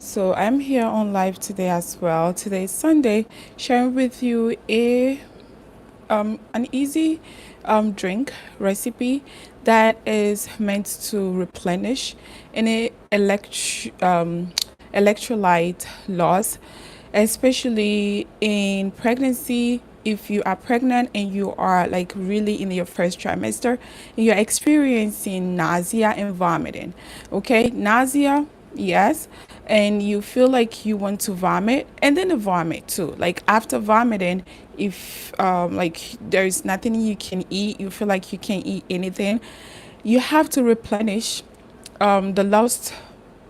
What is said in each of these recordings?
So I'm here on live today as well. Today is Sunday, sharing with you a an easy drink recipe that is meant to replenish any electrolyte loss, especially in pregnancy. If you are pregnant and you are like really in your first trimester and you're experiencing nausea and vomiting, okay, nausea, yes, and you feel like you want to vomit and then vomit too, like after vomiting, if like there's nothing you can eat, you feel like you can't eat anything, you have to replenish the lost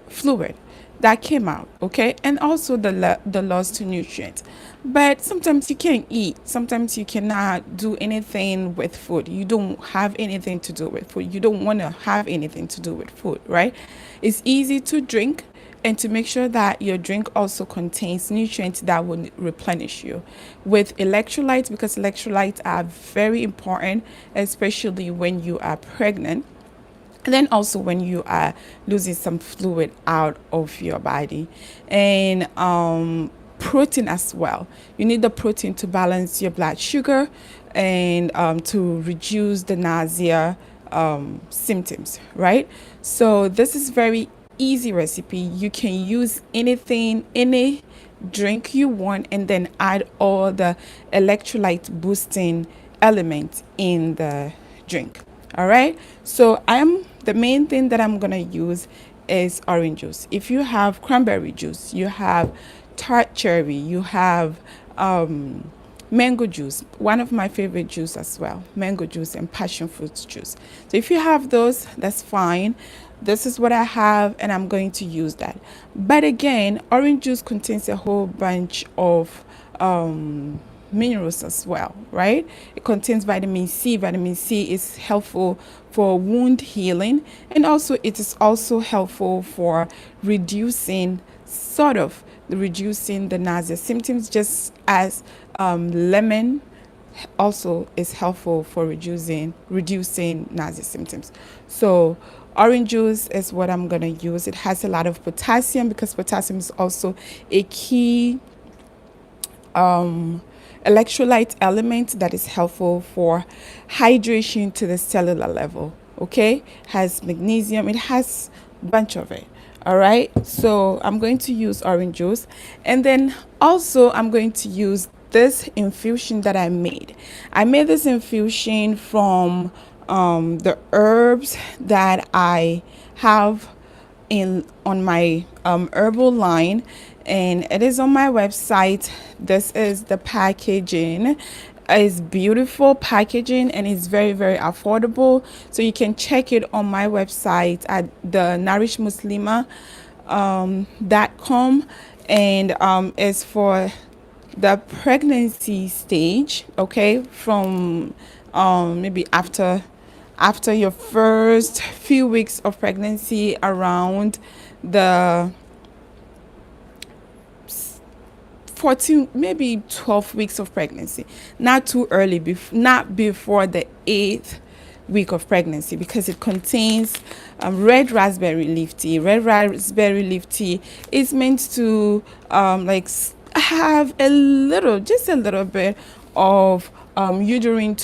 fluid that came out, okay, and also the lost nutrients. But sometimes you can't eat, sometimes you cannot do anything with food, you don't have anything to do with food, you don't want to have anything to do with food, right? It's easy to drink and to make sure that your drink also contains nutrients that will replenish you with electrolytes, because electrolytes are very important, especially when you are pregnant, and then also when you are losing some fluid out of your body. And protein as well, you need the protein to balance your blood sugar and to reduce the nausea symptoms, right? So this is very easy recipe. You can use anything, any drink you want, and then add all the electrolyte boosting elements in the drink. All right, so the main thing that I'm gonna use is orange juice. If you have cranberry juice, you have tart cherry, you have mango juice, one of my favorite juice as well, mango juice and passion fruit juice. So if you have those, that's fine. This is what I have and I'm going to use that. But again, orange juice contains a whole bunch of minerals as well, right? It contains vitamin C. Vitamin C is helpful for wound healing, and also it is also helpful for reducing the nausea symptoms, just as lemon also is helpful for reducing nausea symptoms. So orange juice is what I'm going to use. It has a lot of potassium, because potassium is also a key electrolyte element that is helpful for hydration to the cellular level, okay? Has magnesium, it has a bunch of it. All right, so I'm going to use orange juice, and then also I'm going to use this infusion that I made. I made this infusion from the herbs that I have on my herbal line, and it is on my website. This is the packaging. It's beautiful packaging and it's very, very affordable. So you can check it on my website at the Nourished Muslimah .com, and it's for the pregnancy stage, okay, from maybe after your first few weeks of pregnancy, around the 14, maybe 12 weeks of pregnancy, not too early, not before the 8th week of pregnancy, because it contains red raspberry leaf tea. Red raspberry leaf tea is meant to have just a little bit of uterine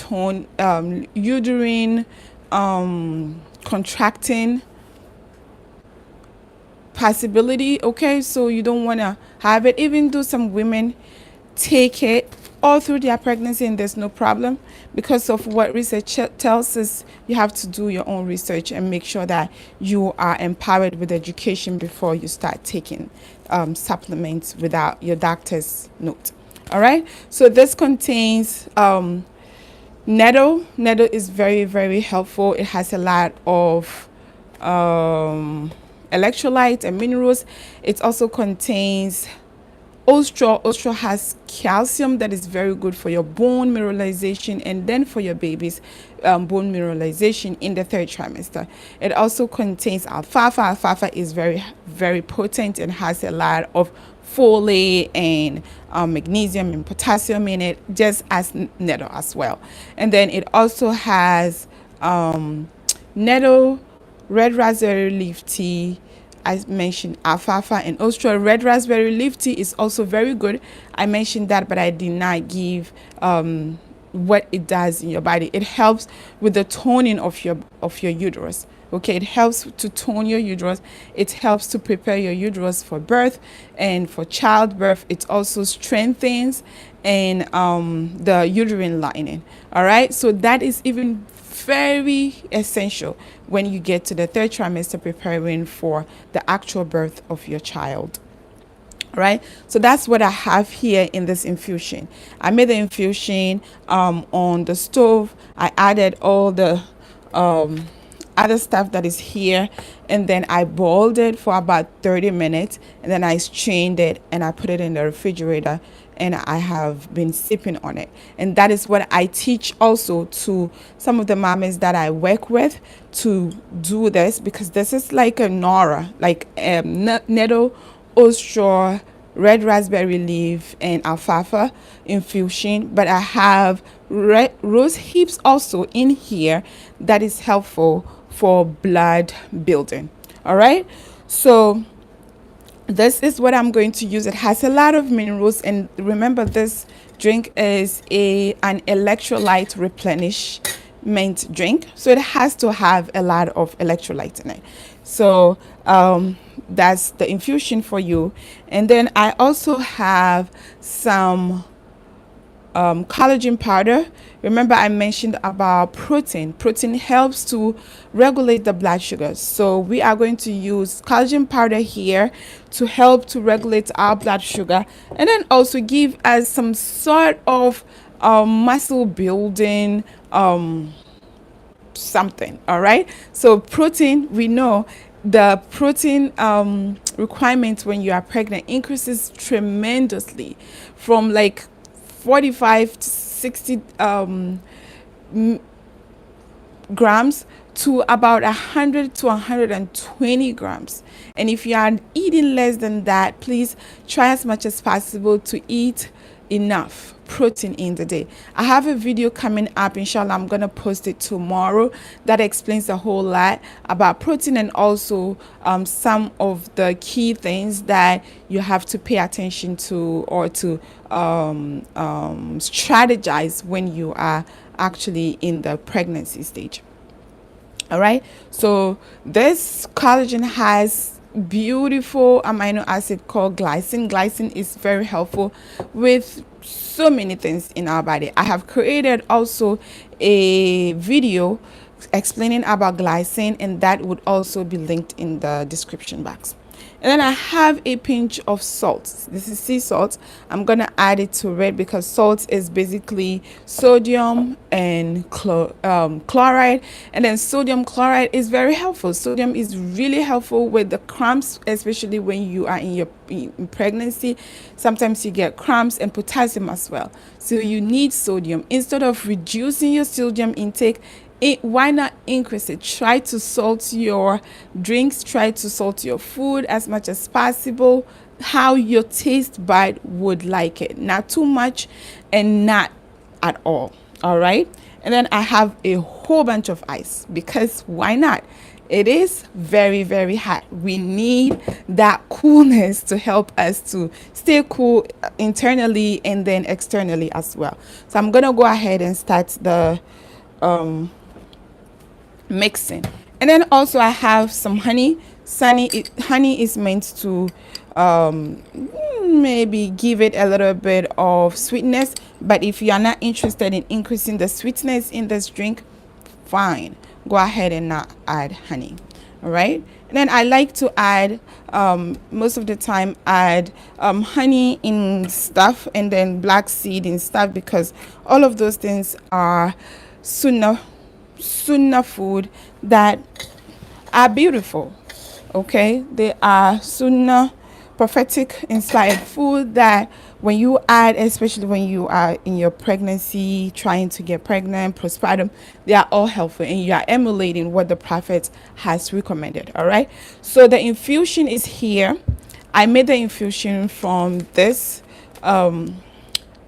contracting possibility, okay? So you don't want to have it, even though some women take it all through their pregnancy and there's no problem. Because of what research tells us, you have to do your own research and make sure that you are empowered with education before you start taking supplements without your doctor's note. All right, so this contains nettle. Nettle is very, very helpful. It has a lot of electrolytes and minerals. It also contains ostro. Ostro has calcium that is very good for your bone mineralization, and then for your baby's bone mineralization in the 3rd trimester. It also contains alfalfa. Alfalfa is very, very potent and has a lot of folate and magnesium and potassium in it, just as nettle as well. And then it also has nettle, red raspberry leaf tea, I mentioned alfalfa and ostra. Red raspberry leaf tea is also very good. I mentioned that, but I did not give what it does in your body. It helps with the toning of your uterus. Okay, it helps to tone your uterus. It helps to prepare your uterus for birth and for childbirth. It also strengthens and the uterine lining. All right, so that is even very essential when you get to the third trimester, preparing for the actual birth of your child. Right, so that's what I have here in this infusion. I made the infusion on the stove. I added all the other stuff that is here, and then I boiled it for about 30 minutes, and then I strained it and I put it in the refrigerator, and I have been sipping on it. And that is what I teach also to some of the mamas that I work with to do this, because this is like a Nora, like nettle, ostra, red raspberry leaf, and alfalfa infusion. But I have rose hips also in here that is helpful for blood building. All right, so this is what I'm going to use. It has a lot of minerals, and remember, this drink is an electrolyte replenishment drink, so it has to have a lot of electrolytes in it. So that's the infusion for you. And then I also have some collagen powder. Remember, I mentioned about protein. Protein helps to regulate the blood sugars. So we are going to use collagen powder here to help to regulate our blood sugar, and then also give us some sort of muscle building something. All right, so protein, we know the protein requirement when you are pregnant increases tremendously from like 45 to 60 grams to about 100 to 120 grams. And if you are eating less than that, please try as much as possible to eat enough protein in the day. I have a video coming up, inshallah. I'm gonna post it tomorrow, that explains a whole lot about protein, and also some of the key things that you have to pay attention to, or to strategize when you are actually in the pregnancy stage. All right, so this collagen has beautiful amino acid called glycine. Glycine is very helpful with so many things in our body. I have created also a video explaining about glycine, and that would also be linked in the description box. And then I have a pinch of salt. This is sea salt. I'm gonna add it to it because salt is basically sodium and chloride. And then sodium chloride is very helpful. Sodium is really helpful with the cramps, especially when you are in pregnancy. Sometimes you get cramps, and potassium as well. So you need sodium. Instead of reducing your sodium intake, why not increase it? Try to salt your drinks, try to salt your food as much as possible, how your taste bud would like it. Not too much and not at all. All right, and then I have a whole bunch of ice, because why not? It is very, very hot. We need that coolness to help us to stay cool internally and then externally as well. So I'm gonna go ahead and start the mixing. And then also I have some honey. Honey is meant to maybe give it a little bit of sweetness, but if you are not interested in increasing the sweetness in this drink, fine, go ahead and not add honey. All right, and then I like to add most of the time add honey in stuff, and then black seed in stuff, because all of those things are sunnah food that are beautiful. Okay, they are sunnah, prophetic inspired food that when you add, especially when you are in your pregnancy, trying to get pregnant, postpartum, they are all helpful, and you are emulating what the prophet has recommended. All right, so the infusion is here. I made the infusion from this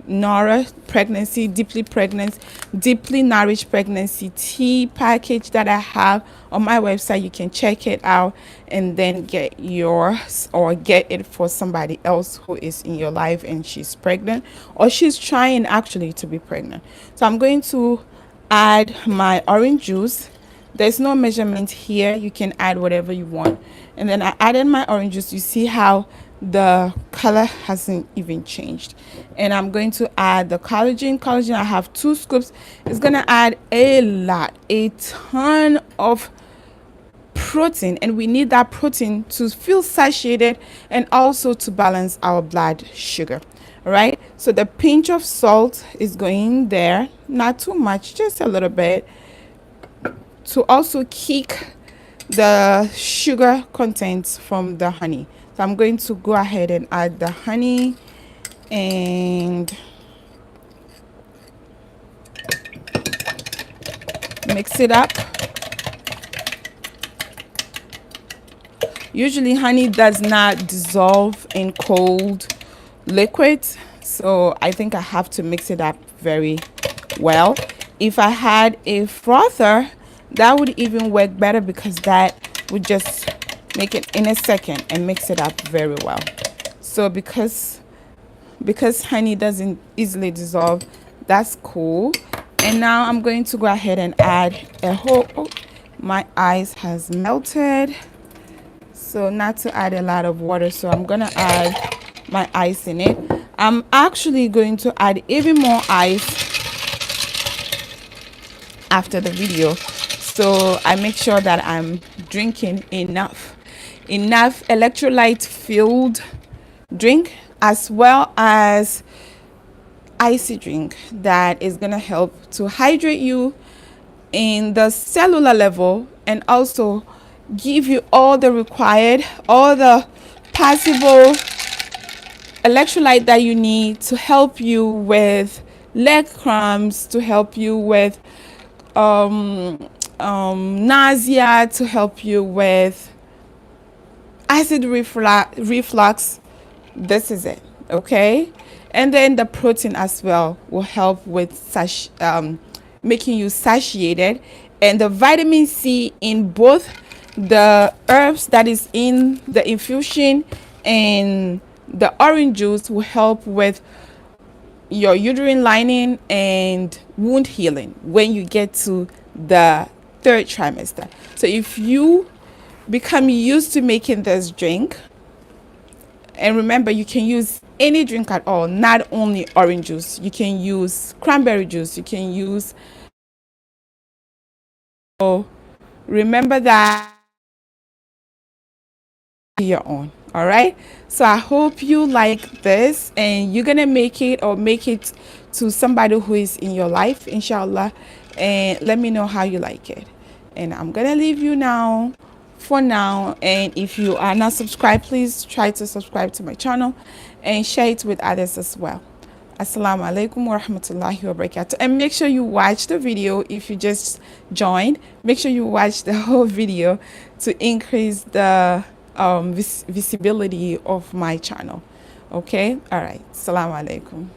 Nora pregnancy, deeply nourished pregnancy tea package that I have on my website. You can check it out and then get yours, or get it for somebody else who is in your life and she's pregnant, or she's trying actually to be pregnant. So I'm going to add my orange juice. There's no measurement here, you can add whatever you want. And then I added my orange juice. You see how the color hasn't even changed. And I'm going to add the collagen. I have 2 scoops. It's gonna add a ton of protein, and we need that protein to feel satiated and also to balance our blood sugar. All right, so the pinch of salt is going there, not too much, just a little bit, to also kick the sugar contents from the honey. So I'm going to go ahead and add the honey and mix it up. Usually honey does not dissolve in cold liquids, so I think I have to mix it up very well. If I had a frother, that would even work better, because that would just make it in a second and mix it up very well. So because honey doesn't easily dissolve, that's cool. And now I'm going to go ahead and add a whole, oh, my ice has melted, so not to add a lot of water, so I'm gonna add my ice in it. I'm actually going to add even more ice after the video, so I make sure that I'm drinking enough electrolyte filled drink, as well as icy drink that is gonna help to hydrate you in the cellular level, and also give you all the possible electrolyte that you need to help you with leg cramps, to help you with nausea, to help you with acid reflux. This is it, okay? And then the protein as well will help with making you satiated, and the vitamin C in both the herbs that is in the infusion and the orange juice will help with your uterine lining and wound healing when you get to the 3rd trimester. So if you become used to making this drink, and remember, you can use any drink at all, not only orange juice. You can use cranberry juice, you can use, so remember that your own. All right, so I hope you like this, and you're gonna make it to somebody who is in your life, inshallah, and let me know how you like it. And I'm gonna leave you now for now, and if you are not subscribed, please try to subscribe to my channel and share it with others as well. Assalamu alaikum wa rahmatullahi wa barakatuh. And make sure you watch the video. If you just joined, make sure you watch the whole video to increase the visibility of my channel. Okay, all right. Assalamu alaikum.